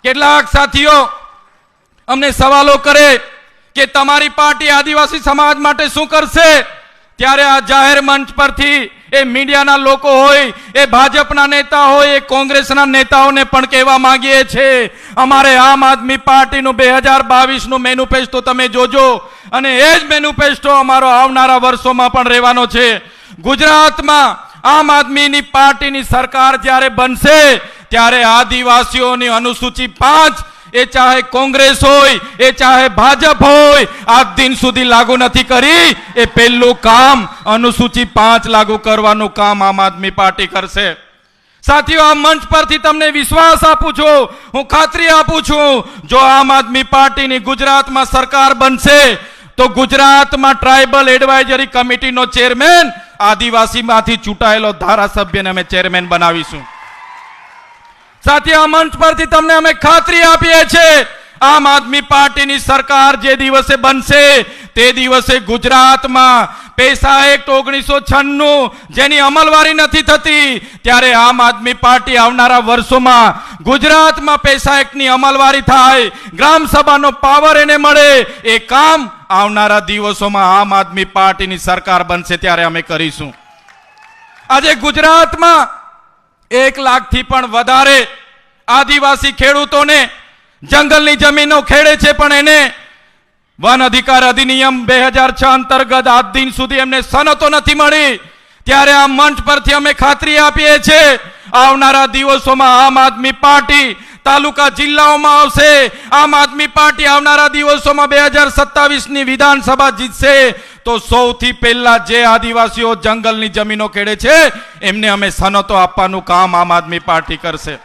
કેટલાક સાથીઓ અમને સવાલો કરે કે તમારી પાર્ટી આદિવાસી સમાજ માટે શું કરશે, ત્યારે આ જાહેર મંચ પરથી એ મીડિયાના લોકો હોય, એ ભાજપના નેતા હોય, એ કોંગ્રેસના નેતાઓને પણ કહેવા માંગીએ છીએ, અમારે આમ આદમી પાર્ટીનું 2022નું મેનિફેસ્ટો તમે જોજો અને એ જ મેનિફેસ્ટો અમારો આવનારા વર્ષોમાં પણ રહેવાનો છે. ગુજરાતમાં આમ આદમીની પાર્ટીની સરકાર જ્યારે બનશે ત્યારે આદિવાસીઓની અનુસૂચિ 5 એ ચાહે કોંગ્રેસ હોય, એ ચાહે ભાજપ હોય, આજ દિન સુધી લાગુ નથી કરી. એ પહેલું કામ અનુસૂચિ 5 લાગુ કરવાનું કામ આમ આદમી પાર્ટી કરશે. સાથીઓ, આ મંચ પરથી તમને વિશ્વાસ આપું છું, હું ખાતરી આપું છું, જો આમ આદમી પાર્ટીની ગુજરાતમાં સરકાર બનશે તો ગુજરાતમાં ટ્રાઇબલ એડવાઇઝરી કમિટીનો ચેરમેન આદિવાસીમાંથી ચૂંટાયેલો ધારાસભ્યને અમે ચેરમેન બનાવીશું. સાથીઓ, આ મંચ પરથી તમને અમે ખાતરી આપીએ છીએ, આમ આદમી પાર્ટીની સરકાર જે દિવસે બનશે તે દિવસે ગુજરાતમાં પૈસા એક્ટ 1996 જેની અમલવારી નથી થતી, ત્યારે આમ આદમી પાર્ટી આવનારા વર્ષોમાં ગુજરાતમાં પૈસા એક્ટની અમલવારી થાય, ગ્રામ સભાનો પાવર એને મળે. એ કામ આવનારા દિવસોમાં આમ આદમી પાર્ટીની સરકાર બનશે ત્યારે અમે કરીશું. આજે ગુજરાતમાં 1 લાખથી પણ વધારે આદિવાસી ખેડૂતોને જંગલની જમીનો ખેડે છે, પણ એને વન અધિકાર અધિનિયમ 2006 અંતર્ગત આજ દિન સુધી એમને સનતો નથી મળી. ત્યારે આ મંચ પરથી અમે ખાતરી આપીએ છીએ, આવનારા દિવસોમાં આમ આદમી પાર્ટી તાલુકા જિલ્લાઓમાં આવશે. આમ આદમી પાર્ટી આવનારા દિવસોમાં 2027ની વિધાનસભા જીતશે તો સૌથી પહેલા જે આદિવાસીઓ જંગલની જમીનો ખેડે છે એમને અમે સનતો આપવાનું કામ આમ આદમી પાર્ટી કરશે.